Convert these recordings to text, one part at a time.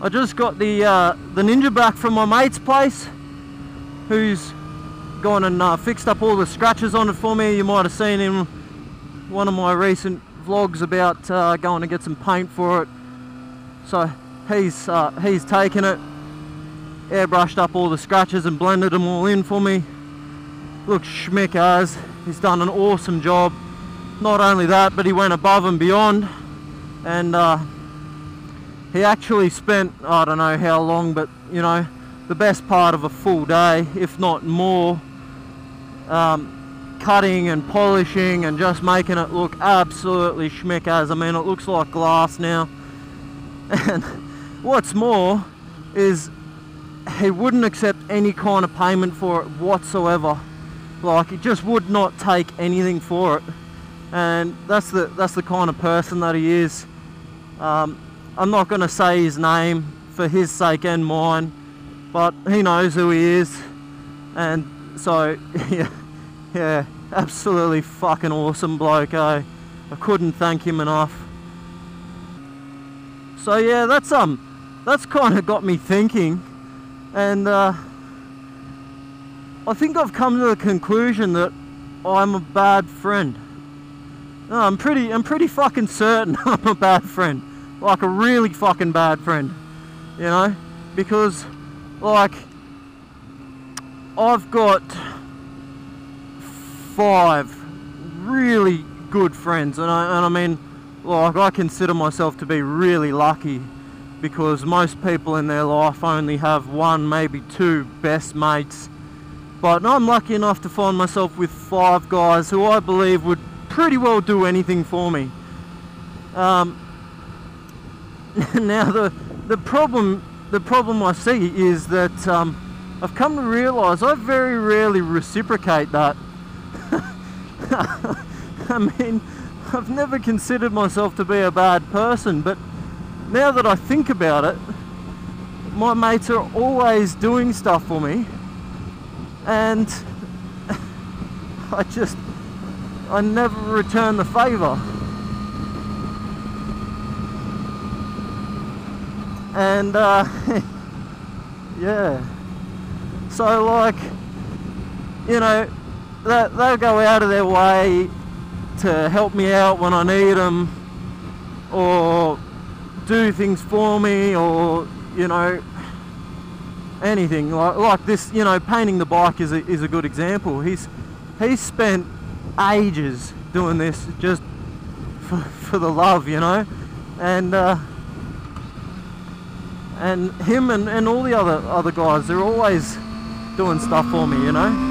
I just got the Ninja back from my mate's place, who's gone and fixed up all the scratches on it for me. You might have seen in one of my recent vlogs about going to get some paint for it. So he's taken it, airbrushed up all the scratches and blended them all in for me. Looks schmick as. He's done an awesome job. Not only that, but he went above and beyond, and he actually spent, I don't know how long, but you know, the best part of a full day, if not more, cutting and polishing and just making it look absolutely schmick as. I mean, it looks like glass now. And what's more is he wouldn't accept any kind of payment for it whatsoever. Like, he just would not take anything for it. And that's the kind of person that he is. I'm not going to say his name for his sake and mine, but he knows who he is. And so yeah, absolutely fucking awesome bloke, eh? I couldn't thank him enough. So yeah, that's kind of got me thinking, and I think I've come to the conclusion that I'm a bad friend. No, I'm pretty fucking certain I'm a bad friend, like a really fucking bad friend, you know, because like I've got 5 really good friends, and I mean, like, I consider myself to be really lucky, because most people in their life only have 1, maybe 2 best mates. But I'm lucky enough to find myself with 5 guys who I believe would pretty well do anything for me. Now the problem I see is that I've come to realise I very rarely reciprocate that. I mean, I've never considered myself to be a bad person, but now that I think about it, my mates are always doing stuff for me, and I never return the favour. And yeah, so like, you know, they'll go out of their way to help me out when I need them, or do things for me, or you know, anything like this. You know, painting the bike is a good example. He's spent ages doing this just for the love, you know, and him and all the other guys, they're always doing stuff for me, you know.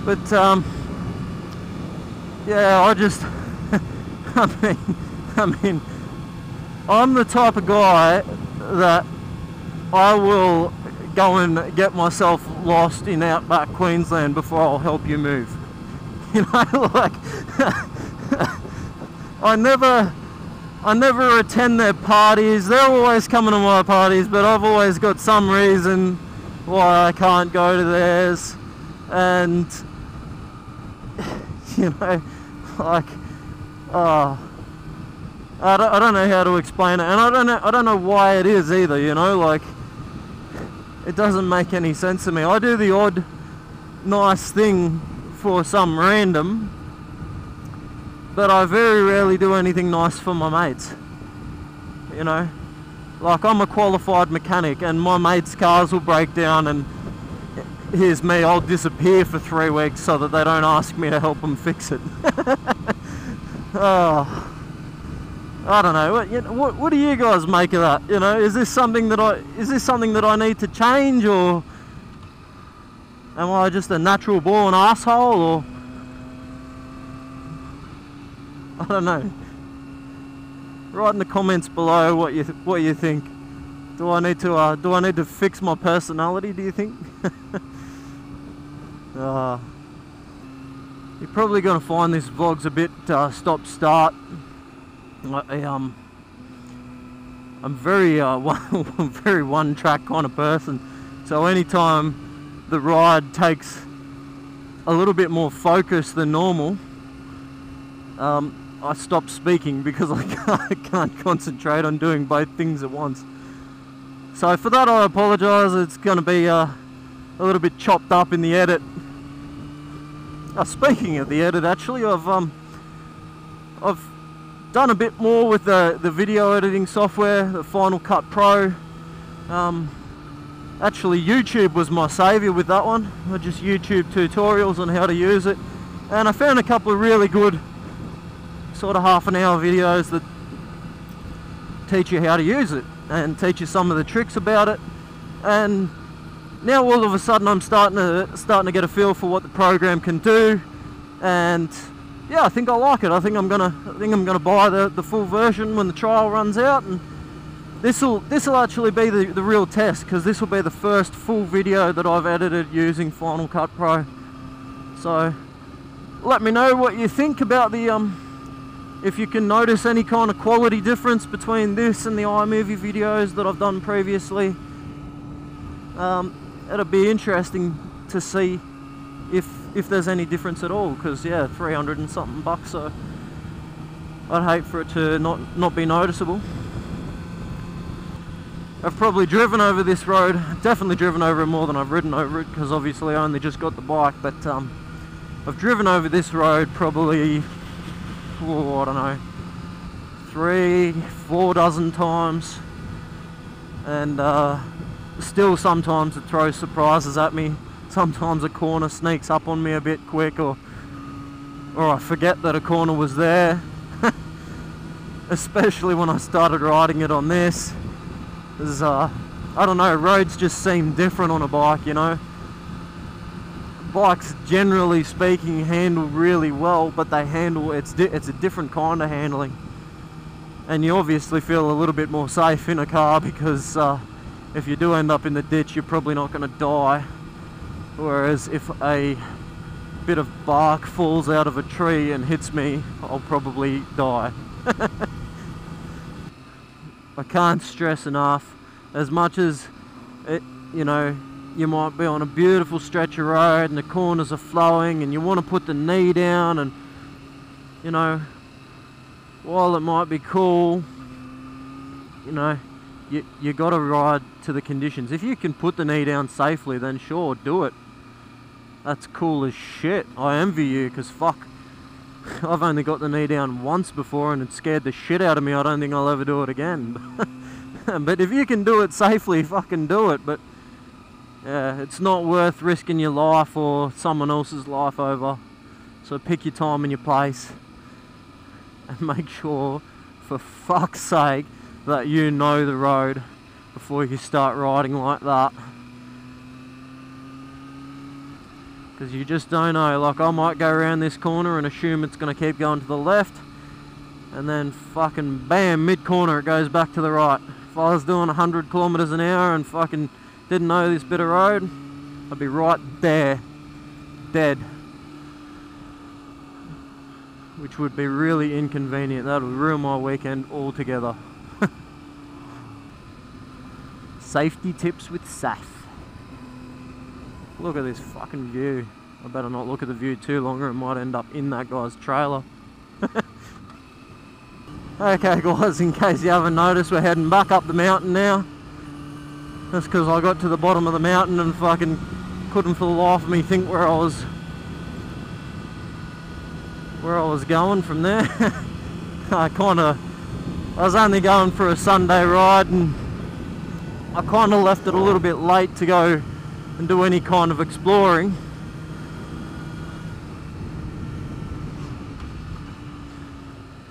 But yeah, I just I mean I'm the type of guy that I will go and get myself lost in outback Queensland before I'll help you move. You know, like I never attend their parties. They're always coming to my parties, but I've always got some reason why I can't go to theirs. And you know, like, I don't know how to explain it, and I don't know why it is either, you know, like, it doesn't make any sense to me. I do the odd nice thing for some random, but I very rarely do anything nice for my mates, you know. Like, I'm a qualified mechanic, and my mates' cars will break down, and here's me, I'll disappear for 3 weeks so that they don't ask me to help them fix it. Oh, I don't know. What do you guys make of that? You know, is this something that I need to change, or am I just a natural born asshole, or I don't know. Write in the comments below what you think. Do I need to fix my personality, do you think? You're probably going to find this vlog's a bit stop-start. I very very one-track kind of person. So anytime the ride takes a little bit more focus than normal, I stop speaking because I can't concentrate on doing both things at once. So for that I apologise. It's going to be a little bit chopped up in the edit. Speaking of the edit, actually, I've done a bit more with the video editing software, the Final Cut Pro. Actually, YouTube was my saviour with that one. I just YouTube tutorials on how to use it, and I found a couple of really good sort of half-an-hour videos that teach you how to use it and teach you some of the tricks about it. And now all of a sudden I'm starting to get a feel for what the program can do, and yeah, I think I like it. I think I'm gonna buy the full version when the trial runs out, and this'll actually be the real test, because this will be the first full video that I've edited using Final Cut Pro. So let me know what you think about the if you can notice any kind of quality difference between this and the iMovie videos that I've done previously. It'll be interesting to see if there's any difference at all, because yeah, 300 and something bucks, so I'd hate for it to not be noticeable. I've probably driven over this road, definitely driven over it more than I've ridden over it, because obviously I only just got the bike, but I've driven over this road probably, I don't know, 3-4 dozen times, and still sometimes it throws surprises at me. Sometimes a corner sneaks up on me a bit quick, or I forget that a corner was there. Especially when I started riding it on this. There's, I don't know, roads just seem different on a bike, you know. Bikes, generally speaking, handle really well, but they handle, it's a different kind of handling. And you obviously feel a little bit more safe in a car, because if you do end up in the ditch, you're probably not going to die. Whereas if a bit of bark falls out of a tree and hits me, I'll probably die. I can't stress enough, as much as it, you know, you might be on a beautiful stretch of road and the corners are flowing and you want to put the knee down, and you know, while it might be cool, you know, you got to ride to the conditions. If you can put the knee down safely, then sure, do it. That's cool as shit. I envy you, because fuck, I've only got the knee down once before and it scared the shit out of me. I don't think I'll ever do it again. But if you can do it safely, fucking do it. But yeah, it's not worth risking your life or someone else's life over. So pick your time and your place, and make sure, for fuck's sake, that you know the road before you start riding like that. Because you just don't know. Like, I might go around this corner and assume it's going to keep going to the left, and then fucking bam, mid-corner it goes back to the right. If I was doing 100 kilometers an hour and fucking didn't know this bit of road, I'd be right there, dead. Which would be really inconvenient. That would ruin my weekend altogether. Safety tips with SAFF. Look at this fucking view. I better not look at the view too long, or it might end up in that guy's trailer. Okay guys, in case you haven't noticed, we're heading back up the mountain now. That's because I got to the bottom of the mountain and fucking couldn't for the life of me think where I was going from there. I was only going for a Sunday ride, and I kind of left it a little bit late to go and do any kind of exploring.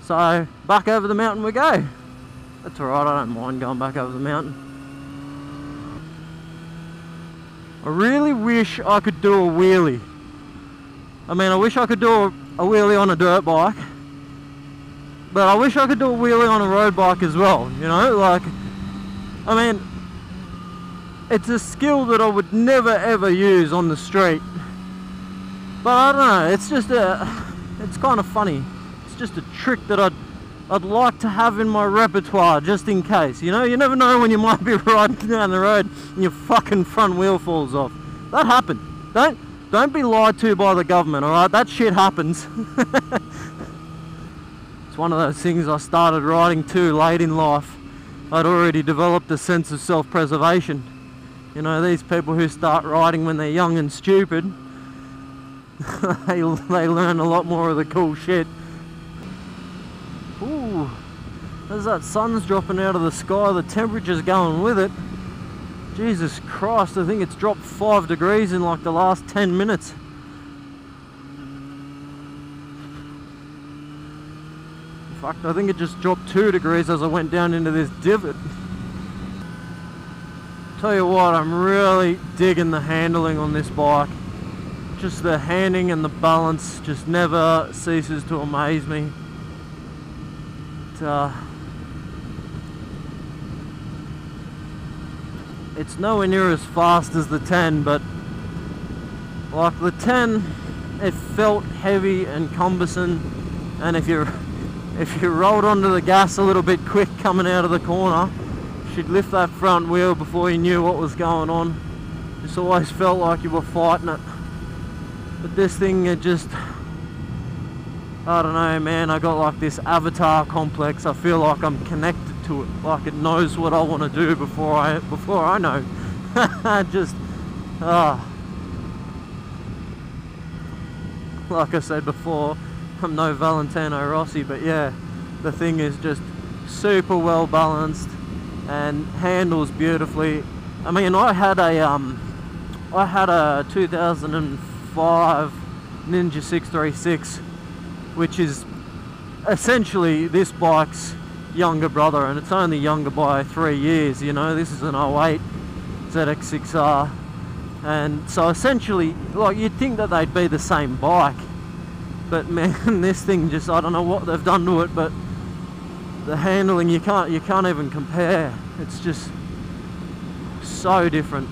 So back over the mountain we go. That's alright, I don't mind going back over the mountain. I really wish I could do a wheelie. I mean, I wish I could do a wheelie on a dirt bike, but I wish I could do a wheelie on a road bike as well, you know, like, I mean, it's a skill that I would never ever use on the street, but I don't know, it's just it's kind of funny. It's just a trick that I'd like to have in my repertoire just in case. You know, you never know when you might be riding down the road and your fucking front wheel falls off. That happened. Don't be lied to by the government, alright? That shit happens. It's one of those things I started riding too late in life. I'd already developed a sense of self-preservation. You know, these people who start riding when they're young and stupid, they learn a lot more of the cool shit. Ooh, as that sun's dropping out of the sky, the temperature's going with it. Jesus Christ, I think it's dropped 5 degrees in like the last 10 minutes. In fact, I think it just dropped 2 degrees as I went down into this divot. Tell you what, I'm really digging the handling on this bike. Just the handling and the balance just never ceases to amaze me. It's nowhere near as fast as the 10, but like the 10, it felt heavy and cumbersome, and if you rolled onto the gas a little bit quick coming out of the corner, she'd lift that front wheel before you knew what was going on. Just always felt like you were fighting it. But this thing, it just, I don't know, man, I got like this avatar complex. I feel like I'm connected to it, like it knows what I want to do before I know. Just, like I said before, I'm no Valentino Rossi, but yeah, the thing is just super well balanced and handles beautifully. I mean, I had a 2005 Ninja 636, which is essentially this bike's younger brother, and it's only younger by 3 years. You know, this is an 08 ZX6R, and so essentially, like, you'd think that they'd be the same bike, but man, this thing just, I don't know what they've done to it, but the handling, you can't even compare. It's just so different.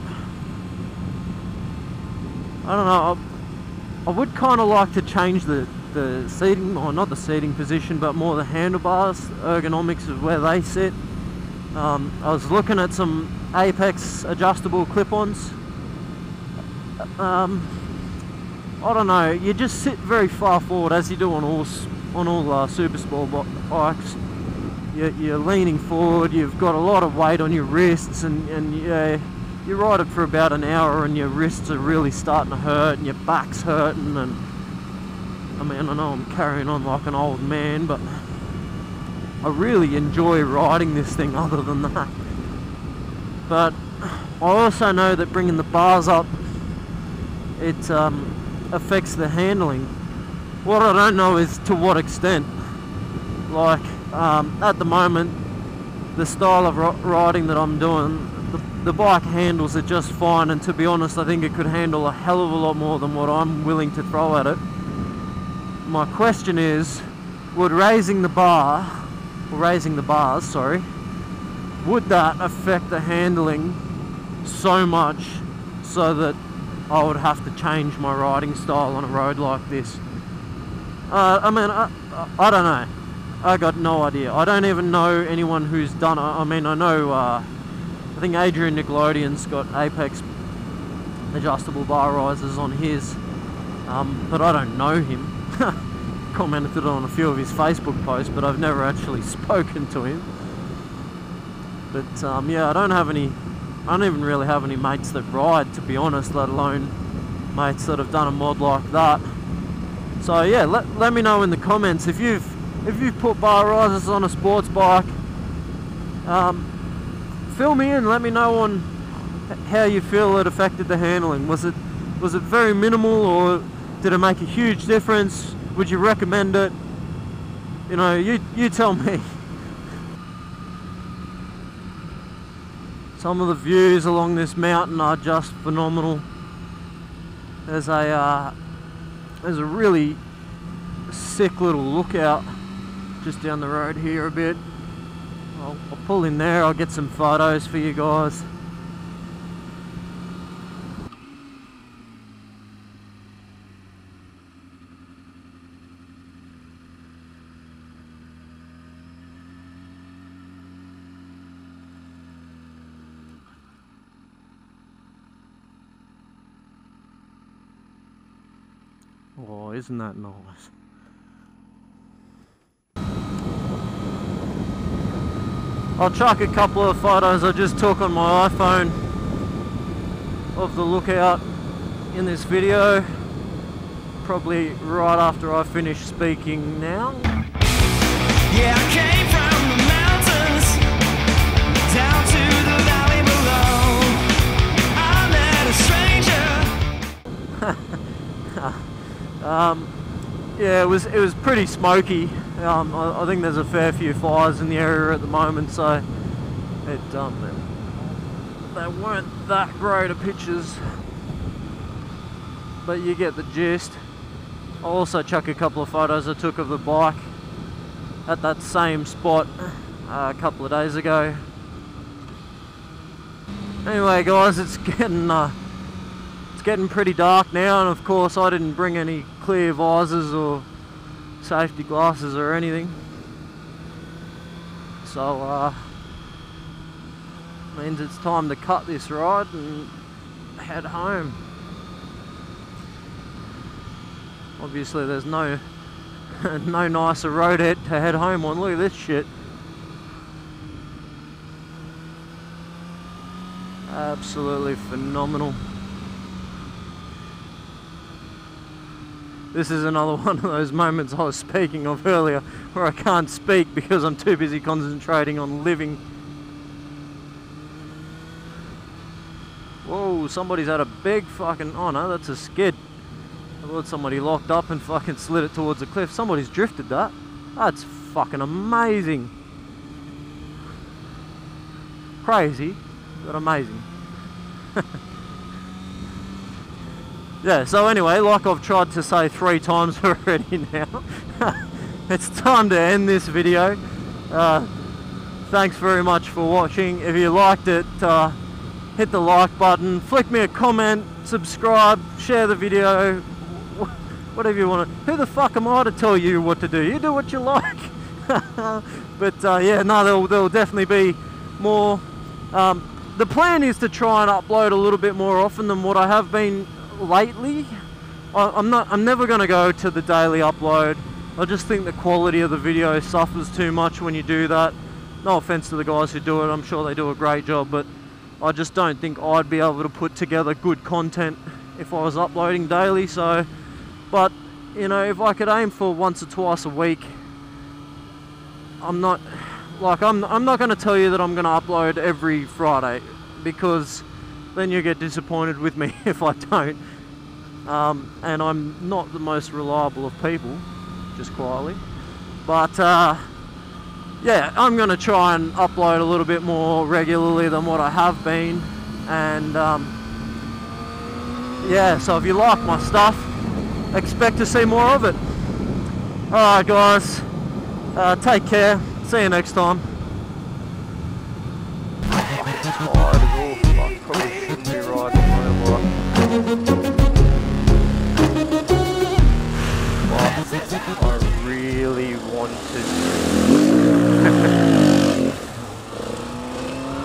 I don't know, I would kind of like to change the seating, or not the seating position, but more the handlebars, ergonomics of where they sit. I was looking at some Apex adjustable clip-ons. I don't know, you just sit very far forward, as you do on all super sport bikes. You're leaning forward, you've got a lot of weight on your wrists, and yeah, you ride it for about an hour and your wrists are really starting to hurt and your back's hurting, and I mean, I know I'm carrying on like an old man, but I really enjoy riding this thing other than that. But I also know that bringing the bars up, it affects the handling. What I don't know is to what extent. Like, at the moment, the style of riding that I'm doing, the bike handles it just fine, and to be honest, I think it could handle a hell of a lot more than what I'm willing to throw at it. My question is, would raising the bars, sorry, would that affect the handling so much so that I would have to change my riding style on a road like this? I mean, I don't know. I got no idea. I don't even know anyone who's done it. I mean, I know, I think Adrian Nickelodeon's got Apex adjustable bar risers on his, but I don't know him. Commented on a few of his Facebook posts, but I've never actually spoken to him. But yeah, I don't even really have any mates that ride, to be honest, let alone mates that have done a mod like that. So yeah, let me know in the comments if you've put bar risers on a sports bike. Fill me in, let me know on how you feel it affected the handling. Was it very minimal, or did it make a huge difference? Would you recommend it? You know, you tell me. Some of the views along this mountain are just phenomenal. There's a really sick little lookout just down the road here a bit. I'll pull in there, I'll get some photos for you guys. Oh, isn't that nice? I'll chuck a couple of photos I just took on my iPhone of the lookout in this video, probably right after I finish speaking now. Yeah, I came from the mountains down to the valley below. I met a stranger. Yeah, it was pretty smoky. I think there's a fair few fires in the area at the moment, so they weren't that great of pictures, but you get the gist. I'll also chuck a couple of photos I took of the bike at that same spot a couple of days ago. Anyway guys, it's getting pretty dark now, and of course I didn't bring any clear visors or safety glasses or anything, so means it's time to cut this ride and head home. Obviously there's no nicer road to head home on. Look at this shit. Absolutely phenomenal. This is another one of those moments I was speaking of earlier where I can't speak because I'm too busy concentrating on living. Whoa, somebody's had a big fucking... oh no, that's a skid. I thought somebody locked up and fucking slid it towards a cliff. Somebody's drifted that. That's fucking amazing. Crazy, but amazing. Yeah, so anyway, like I've tried to say 3 times already now, it's time to end this video. Thanks very much for watching. If you liked it, hit the like button, flick me a comment, subscribe, share the video, whatever you want to. Who the fuck am I to tell you what to do? You do what you like. But yeah, no, there'll definitely be more. The plan is to try and upload a little bit more often than what I have been lately. I'm never going to go to the daily upload. I just think the quality of the video suffers too much when you do that. No offense to the guys who do it, I'm sure they do a great job, but I just don't think I'd be able to put together good content if I was uploading daily. So, but you know, if I could aim for once or twice a week, I'm not going to tell you that I'm going to upload every Friday, because then you get disappointed with me if I don't. And I'm not the most reliable of people, just quietly. But yeah, I'm going to try and upload a little bit more regularly than what I have been. And yeah, so if you like my stuff, expect to see more of it. Alright guys, take care. See you next time.